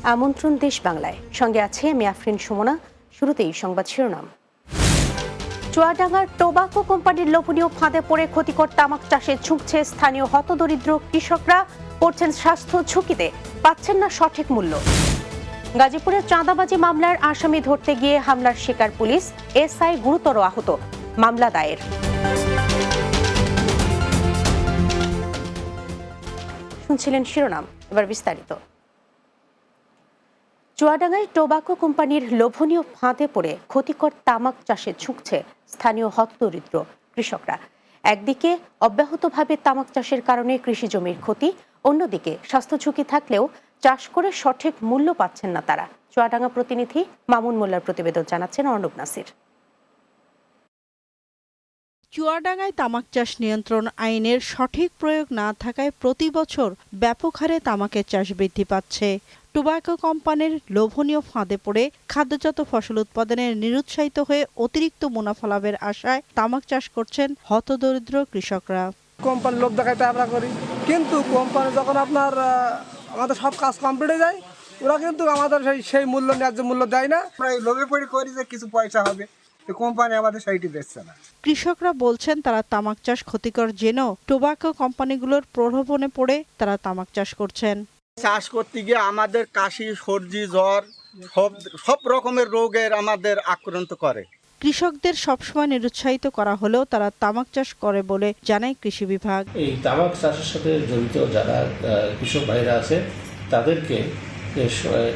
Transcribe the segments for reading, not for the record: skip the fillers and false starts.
আমন্ত্রণ দেশ বাংলায়, সঙ্গে আছে আমি আফরিন সুমনা। শুরুতেই সংবাদ শিরোনাম। চুয়াডাঙ্গার টোবাকো কোম্পানির লোভনীয় ফাঁদে পড়ে ক্ষতিকর তামাক চাষে ঝুঁকছে স্থানীয় হতদরিদ্র কৃষকরা, পড়ছেন স্বাস্থ্য ঝুঁকিতে, পাচ্ছেন না সঠিক মূল্য। গাজীপুরের চাঁদাবাজি মামলার আসামি ধরতে গিয়ে হামলার শিকার পুলিশ, এসআই গুরুতর আহত, মামলা দায়ের। শুনছিলেন শিরোনাম, এবার বিস্তারিত। চুয়াডাঙ্গায় টোবাকো কোম্পানির লোভনীয় ফাঁদে পড়ে ক্ষতিকর তামাক চাষে ঝুঁকছে স্থানীয় হতদরিদ্র কৃষকরা। একদিকে অব্যাহতভাবে তামাক চাষের কারণে কৃষি জমির ক্ষতি, অন্যদিকে স্বাস্থ্য ঝুঁকি থাকলেও চাষ করে সঠিক মূল্য পাচ্ছেন না তারা। চুয়াডাঙ্গা প্রতিনিধি মামুন মোল্লার প্রতিবেদন জানাচ্ছেন অর্ণব নাসির। চুয়াডাঙ্গায় তামাক চাষ নিয়ন্ত্রণ আইনের সঠিক প্রয়োগ না থাকায় প্রতি বছর ব্যাপক হারে তামাকের চাষ বৃদ্ধি পাচ্ছে। টোবাকো কোম্পানির লোভনীয় ফাঁদে পড়ে খাদ্যজাত ফসল উৎপাদনে নিরুৎসাহিত হয়ে অতিরিক্ত মুনাফা লাভের আশায় তামাক চাষ করছেন হতদরিদ্র কৃষকরা। কোম্পানির লোভ দেখাইতে আমরা করি, কিন্তু কোম্পানি যখন আমাদের সব কাজ কমপ্লিট হয়ে যায়, ওরা কিন্তু আমাদের সেই মূল্য ন্যায্য মূল্য দেয় না। আমরা লোভে পড়ে করি যে কিছু পয়সা হবে, কোম্পানি আমাদের সেইটি দিচ্ছে না। কৃষকরা বলছেন তারা তামাক চাষ ক্ষতিকর জেনেও টোবাকো কোম্পানিগুলোর প্রলোভনে পড়ে তারা তামাক চাষ করছেন। চাষ করতে গিয়ে আমাদের কাশি, সর্দি, জ্বর সব রকমের রোগের আমাদের আক্রান্ত করে। কৃষকদের সবসময় নিরুৎসাহিত করা হলেও তারা তামাক চাষ করে বলে জানায় কৃষি বিভাগ। এই তামাক চাষের সাথে জড়িত যারা কৃষক ভাইরা আছে তাদেরকে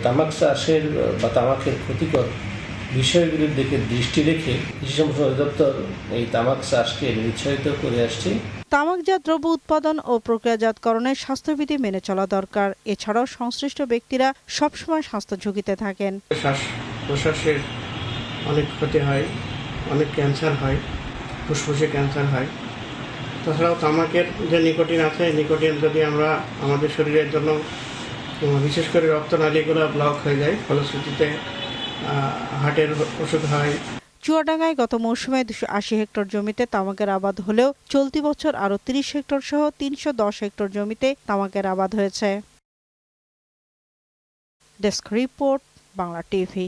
তামাক চাষের বা তামাকের ক্ষতিকর বিষয়গুলির দিকে দৃষ্টি রেখে কৃষি সম্প্রসারণ অধিদপ্তর এই তামাক চাষকে নিরুৎসাহিত করে আসছে। তামাকজাত দ্রব্য উৎপাদন ও প্রক্রিয়াজাতকরণে স্বাস্থ্যবিধি মেনে চলা দরকার। এছাড়াও সংশ্লিষ্ট ব্যক্তিরা সবসময় স্বাস্থ্য ঝুঁকিতে থাকেন। শ্বাস প্রশ্বাসের অনেক ক্ষতি হয়, অনেক ক্যান্সার হয়, ফুসফুসে ক্যান্সার হয়। তাছাড়াও তামাকের যে নিকোটিন আছে, নিকোটিন যদি আমরা আমাদের শরীরের জন্য বিশেষ করে রক্তনালীগুলো ব্লক হয়ে যায়, ফলশ্রুতিতে হার্টের অসুখ হয়। চুয়াডাঙ্গায় গত মৌসুমে 280 হেক্টর জমিতে তামাকের আবাদ হলেও চলতি বছর আরও 30 হেক্টর সহ 310 হেক্টর জমিতে তামাকের আবাদ হয়েছে। Desk report, Bangla TV.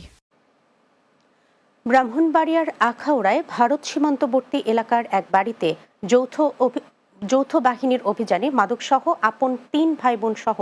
ব্রাহ্মণবাড়িয়ার আখাউড়ায় ভারত সীমান্তবর্তী এলাকার এক বাড়িতে যৌথ বাহিনীর অভিযানে মাদকসহ আপন 3 ভাই বোন সহ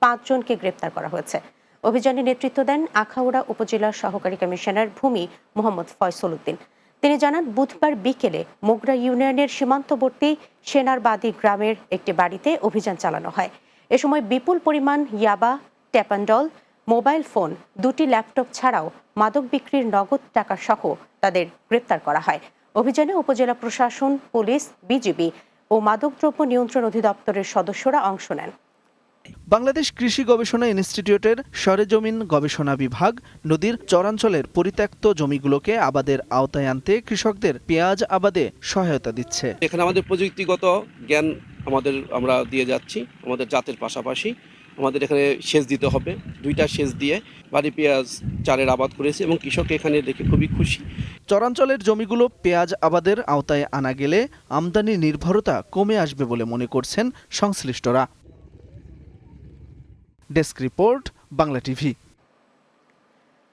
5 জনকে গ্রেপ্তার করা হয়েছে। অভিযানে নেতৃত্ব দেন আখাউড়া উপজেলার সহকারী কমিশনার ভূমি মোহাম্মদ ফয়সল উদ্দিন। তিনি জানান, বুধবার বিকেলে মোগরা ইউনিয়নের সীমান্তবর্তী সেনারবাদী গ্রামের একটি বাড়িতে অভিযান চালানো হয়। এ সময় বিপুল পরিমাণ ইয়াবা, ট্যাপান্ডল, মোবাইল ফোন, 2টি ল্যাপটপ ছাড়াও মাদক বিক্রির নগদ টাকা সহ তাদের গ্রেপ্তার করা হয়। অভিযানে উপজেলা প্রশাসন, পুলিশ, বিজিবি ও মাদকদ্রব্য নিয়ন্ত্রণ অধিদপ্তরের সদস্যরা অংশ নেন। বাংলাদেশ কৃষি গবেষণা ইনস্টিটিউটের সরেজমিন গবেষণা বিভাগ নদীর চরাঞ্চলের পরিত্যক্ত জমিগুলোকে আবাদের আওতায় আনতে কৃষকদের পেঁয়াজ আবাদে সহায়তা দিচ্ছে। এখানে আমাদের প্রযুক্তিগত জ্ঞান আমরা দিয়ে যাচ্ছি। আমাদের জাতের পাশাপাশি আমাদের এখানে সেচ দিতে হবে, 2টা সেচ দিয়ে বাড়ি পেঁয়াজ চারের আবাদ করেছে এবং কৃষক এখানে দেখে খুবই খুশি। চরাঞ্চলের জমিগুলো পেঁয়াজ আবাদের আওতায় আনা গেলে আমদানি নির্ভরতা কমে আসবে বলে মনে করছেন সংশ্লিষ্টরা। Desk report, Bangla TV.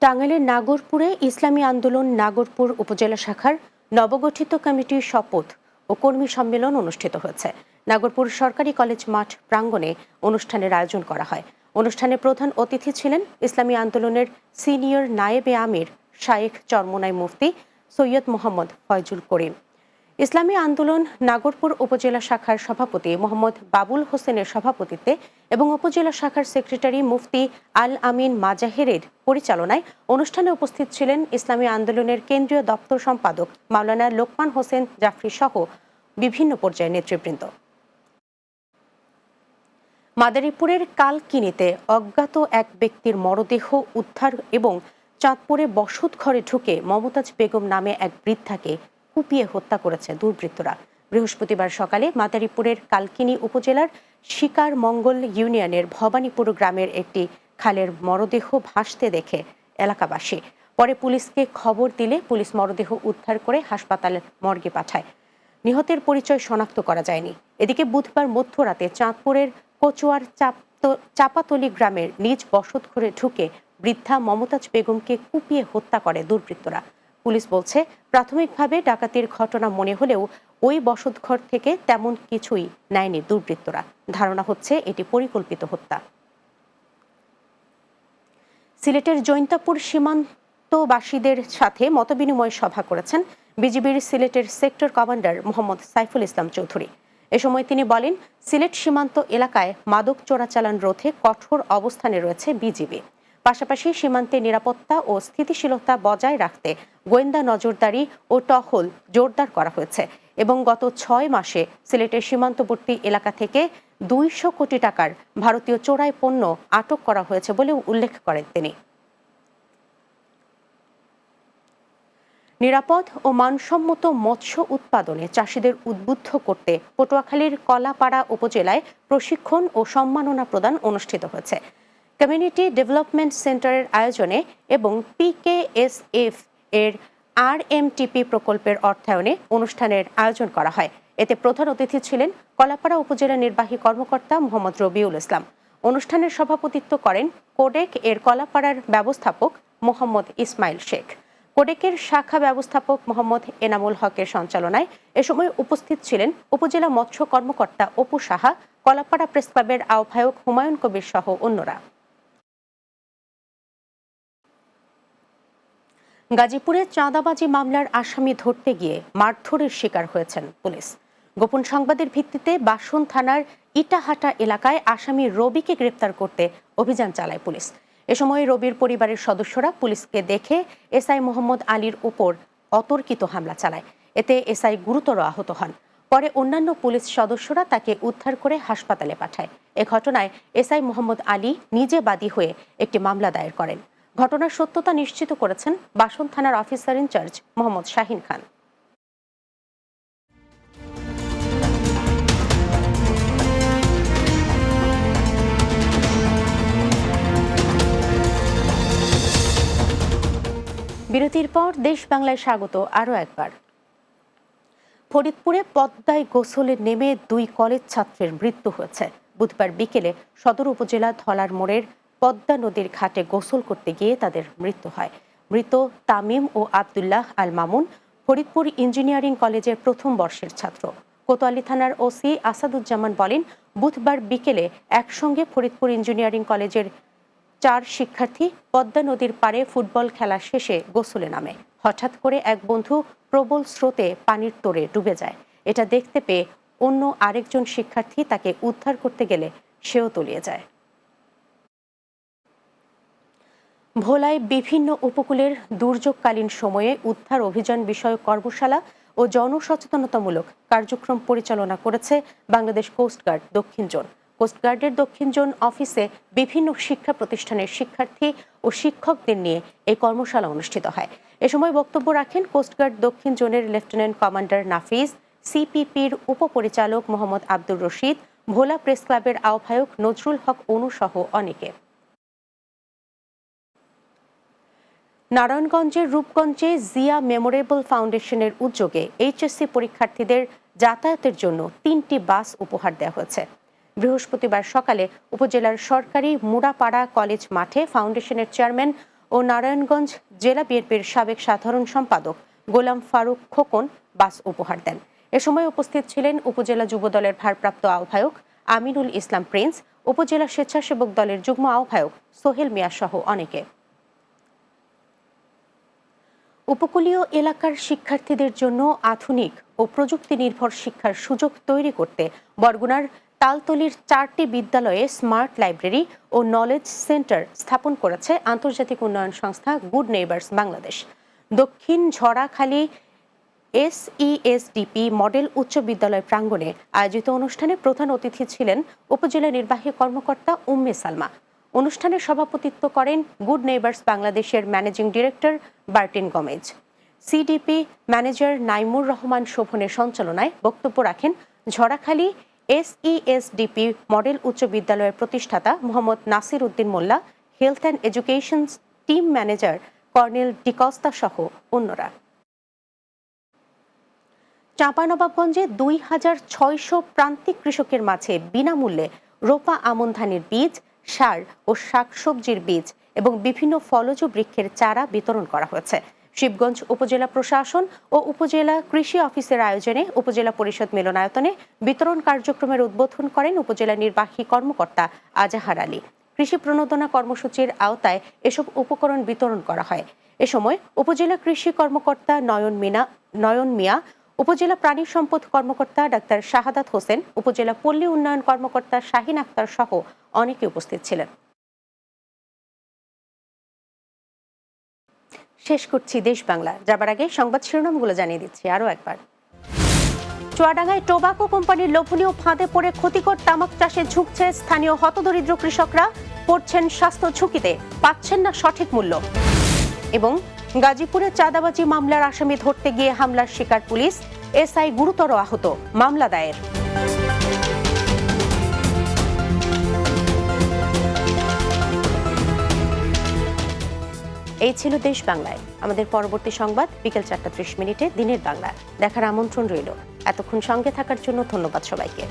টাঙ্গাইলের নাগরপুরে ইসলামী আন্দোলন নাগরপুর উপজেলা শাখার নবগঠিত কমিটির শপথ ও কর্মী সম্মেলন অনুষ্ঠিত হয়েছে। নাগরপুর সরকারি কলেজ মাঠ প্রাঙ্গণে অনুষ্ঠানের আয়োজন করা হয়। অনুষ্ঠানে প্রধান অতিথি ছিলেন ইসলামী আন্দোলনের সিনিয়র নায়েবে আমির শায়েখ চরমোনাই মুফতি সৈয়দ মোহাম্মদ ফয়জুল করিম। ইসলামী আন্দোলন নাগরপুর উপজেলা শাখার সভাপতি মোহাম্মদ বাবুল হোসেনের সভাপতিত্বে এবং উপজেলা শাখার সেক্রেটারি মুফতি আল আমিন মাজাহেরের পরিচালনায় অনুষ্ঠানে উপস্থিত ছিলেন ইসলামী আন্দোলনের কেন্দ্রীয় দপ্তর সম্পাদক মাওলানা লোকমান হোসেন জাফরি সহ বিভিন্ন পর্যায়ের নেতৃবৃন্দ। মাদারীপুরের কালকিনিতে অজ্ঞাত এক ব্যক্তির মরদেহ উদ্ধার এবং চাঁদপুরে বসত ঘরে ঢুকে মমতাজ বেগম নামে এক বৃদ্ধাকে কুপিয়ে হত্যা করেছে দুর্বৃত্তরা। বৃহস্পতিবার সকালে মাদারীপুরের কালকিনি উপজেলার শিকার মঙ্গল ইউনিয়নের ভবানীপুর গ্রামের একটি খালের মরদেহ ভাসতে দেখে এলাকাবাসী পরে পুলিশকে খবর দিলে পুলিশ মরদেহ উদ্ধার করে হাসপাতালের মর্গে পাঠায়। নিহতের পরিচয় শনাক্ত করা যায়নি। এদিকে বুধবার মধ্যরাতে চাঁদপুরের কচুয়ার চাপাতলি গ্রামের নিজ বসতঘরে ঢুকে বৃদ্ধা মমতাজ বেগমকে কুপিয়ে হত্যা করে দুর্বৃত্তরা। পুলিশ বলছে, প্রাথমিকভাবে ডাকাতির ঘটনা মনে হলেও ওই বসতঘর থেকে তেমন কিছুই নেয়নি দুর্বৃত্তরা। ধারণা হচ্ছে এটি পরিকল্পিত হত্যা। সিলেটের জৈন্তাপুর সীমান্তবাসীদের সাথে মতবিনিময় সভা করেছেন বিজিবির সিলেটের সেক্টর কমান্ডার মোহাম্মদ সাইফুল ইসলাম চৌধুরী। এ সময় তিনি বলেন, সিলেট সীমান্ত এলাকায় মাদক চোরাচালান রোধে কঠোর অবস্থানে রয়েছে বিজিবি। পাশাপাশি সীমান্তে নিরাপত্তা ও স্থিতিশীলতা বজায় রাখতে গোয়েন্দা নজরদারি ও টহল জোরদার করা হয়েছে এবং গত 6 মাসে সিলেটের সীমান্তবর্তী এলাকা থেকে 200 কোটি টাকার ভারতীয় চোরাই পণ্য আটক করা হয়েছে বলেও উল্লেখ করেন তিনি। নিরাপদ ও মানসম্মত মৎস্য উৎপাদনে চাষিদের উদ্বুদ্ধ করতে পটুয়াখালীর কলাপাড়া উপজেলায় প্রশিক্ষণ ও সম্মাননা প্রদান অনুষ্ঠিত হয়েছে। কমিউনিটি ডেভেলপমেন্ট সেন্টারের আয়োজনে এবং PKSF এর RMTP প্রকল্পের অর্থায়নে অনুষ্ঠানের আয়োজন করা হয়। এতে প্রধান অতিথি ছিলেন কলাপাড়া উপজেলা নির্বাহী কর্মকর্তা মোহাম্মদ রবিউল ইসলাম। অনুষ্ঠানের সভাপতিত্ব করেন কোডেক এর কলাপাড়ার ব্যবস্থাপক মোহাম্মদ ইসমাইল শেখ। কোডেকের শাখা ব্যবস্থাপক মোহাম্মদ এনামুল হকের সঞ্চালনায় এ সময় উপস্থিত ছিলেন উপজেলা মৎস্য কর্মকর্তা অপু সাহা, কলাপাড়া প্রেস ক্লাবের আহ্বায়ক হুমায়ুন কবির সহ অন্যরা। গাজীপুরে চাঁদাবাজি মামলার আসামি ধরতে গিয়ে মারধরের শিকার হয়েছেন পুলিশ। গোপন সংবাদের ভিত্তিতে বাসন থানার ইটাহাটা এলাকায় আসামি রবিকে গ্রেপ্তার করতে অভিযান চালায় পুলিশ। এ সময় রবির পরিবারের সদস্যরা পুলিশকে দেখে এসআই মোহাম্মদ আলীর উপর অতর্কিত হামলা চালায়। এতে এসআই গুরুতর আহত হন। পরে অন্যান্য পুলিশ সদস্যরা তাকে উদ্ধার করে হাসপাতালে পাঠায়। এ ঘটনায় এসআই মোহাম্মদ আলী নিজে বাদী হয়ে একটি মামলা দায়ের করেন। ঘটনার সত্যতা নিশ্চিত করেছেন বাসন থানার অফিসার ইনচার্জ মোহাম্মদ শাহিন খান। বিরতির পর দেশ বাংলায় স্বাগত আরও একবার। ফরিদপুরে পদ্মায় গোসলে নেমে 2 কলেজ ছাত্রের মৃত্যু হয়েছে। বুধবার বিকেলে সদর উপজেলা ধলার মোড়ের পদ্মা নদীর ঘাটে গোসল করতে গিয়ে তাদের মৃত্যু হয়। মৃত তামিম ও আব্দুল্লাহ আল মামুন ফরিদপুর ইঞ্জিনিয়ারিং কলেজের প্রথম বর্ষের ছাত্র। কোতোয়ালি থানার ওসি আসাদুজ্জামান বলেন, বুধবার বিকেলে একসঙ্গে ফরিদপুর ইঞ্জিনিয়ারিং কলেজের 4 শিক্ষার্থী পদ্মা নদীর পাড়ে ফুটবল খেলা শেষে গোসলে নামে। হঠাৎ করে এক বন্ধু প্রবল স্রোতে পানির তোড়ে ডুবে যায়। এটা দেখতে পেয়ে অন্য আরেকজন শিক্ষার্থী তাকে উদ্ধার করতে গেলে সেও তলিয়ে যায়। ভোলায় বিভিন্ন উপকূলের দুর্যোগকালীন সময়ে উদ্ধার অভিযান বিষয়ক কর্মশালা ও জনসচেতনতামূলক কার্যক্রম পরিচালনা করেছে বাংলাদেশ কোস্টগার্ড দক্ষিণ জোন। কোস্টগার্ডের দক্ষিণ জোন অফিসে বিভিন্ন শিক্ষা প্রতিষ্ঠানের শিক্ষার্থী ও শিক্ষকদের নিয়ে এই কর্মশালা অনুষ্ঠিত হয়। এ সময় বক্তব্য রাখেন কোস্টগার্ড দক্ষিণ জোনের লেফটেন্যান্ট কমান্ডার নাফিজ, সিপিপির উপপরিচালক মোহাম্মদ আব্দুর রশিদ, ভোলা প্রেস ক্লাবের আহ্বায়ক নজরুল হক অনুসহ অনেকে। নারায়ণগঞ্জের রূপগঞ্জে জিয়া মেমোরেবল ফাউন্ডেশনের উদ্যোগে এইচএসসি পরীক্ষার্থীদের যাতায়াতের জন্য 3টি বাস উপহার দেওয়া হয়েছে। বৃহস্পতিবার সকালে উপজেলার সরকারি মুড়াপাড়া কলেজ মাঠে ফাউন্ডেশনের চেয়ারম্যান ও নারায়ণগঞ্জ জেলা বিএনপির সাবেক সাধারণ সম্পাদক গোলাম ফারুক খোকন বাস উপহার দেন। এ সময় উপস্থিত ছিলেন উপজেলা যুবদলের ভারপ্রাপ্ত আহ্বায়ক আমিনুল ইসলাম প্রিন্স, উপজেলা স্বেচ্ছাসেবক দলের যুগ্ম আহ্বায়ক সোহেল মিয়া সহ অনেকে। উপকূলীয় এলাকার শিক্ষার্থীদের জন্য আধুনিক ও প্রযুক্তি নির্ভর শিক্ষার সুযোগ তৈরি করতে বরগুনার তালতলির 4টি বিদ্যালয়ে স্মার্ট লাইব্রেরি ও নলেজ সেন্টার স্থাপন করেছে আন্তর্জাতিক উন্নয়ন সংস্থা গুড নেইবার্স বাংলাদেশ। দক্ষিণ ঝড়াখালী SESDP মডেল উচ্চ বিদ্যালয় প্রাঙ্গণে আয়োজিত অনুষ্ঠানে প্রধান অতিথি ছিলেন উপজেলা নির্বাহী কর্মকর্তা উম্মে সালমা। অনুষ্ঠানে সভাপতিত্ব করেন গুড নেইবার্স বাংলাদেশের managing director Bertin Gomes. CDP manager Naimur Rahman শোভনের সঞ্চালনায় বক্তব্য রাখেন ঝড়াখালী SESDP মডেল উচ্চ বিদ্যালয়ের প্রতিষ্ঠাতা Mohammad Nasir Uddin Molla, health and education team manager Cornel D'Costa সহ অন্যরা। চাঁপাইনবাবগঞ্জে 2600 প্রান্তিক কৃষকের মাঝে বিনামূল্যে রোপা আমন ধানের বীজ, সার ও শাকসবজির বীজ এবং বিভিন্ন ফলজ বৃক্ষের চারা বিতরণ করা হয়েছে। শিবগঞ্জ উপজেলা প্রশাসন ও উপজেলা কৃষি অফিসের আয়োজনে উপজেলা পরিষদ মিলনায়তনে বিতরণ কার্যক্রমের উদ্বোধন করেন উপজেলা নির্বাহী কর্মকর্তা আজাহার আলী। কৃষি প্রণোদনা কর্মসূচির আওতায় এসব উপকরণ বিতরণ করা হয়। এ সময় উপজেলা কৃষি কর্মকর্তা নয়ন মিয়া, উপজেলা প্রাণী সম্পদ কর্মকর্তা ডাক্তার শাহাদাত হোসেন, উপজেলা পল্লী উন্নয়ন কর্মকর্তা শাহিন আক্তার সহ অনেকে উপস্থিত ছিলেন। শেষ করছি দেশ বাংলা। যাবার আগে সংবাদ শিরোনামগুলো জানিয়ে দিচ্ছি আরও একবার। চুয়াডাঙ্গায় টোবাকো কোম্পানির লোভনীয় ফাঁদে পড়ে ক্ষতিকর তামাক চাষে ঝুঁকছে স্থানীয় হতদরিদ্র কৃষকরা, পড়ছেন স্বাস্থ্য ঝুঁকিতে, পাচ্ছেন না সঠিক মূল্য। এবং গাজীপুরে চাঁদাবাজি মামলার আসামি ধরতে গিয়ে হামলার শিকার পুলিশ, এসআই গুরুতর আহত, মামলা দায়ের। এই ছিল দেশ বাংলায়। আমাদের পরবর্তী সংবাদ বিকেল 4:30 দিনের বাংলা দেখার আমন্ত্রণ রইল। এতক্ষণ সঙ্গে থাকার জন্য ধন্যবাদ সবাইকে।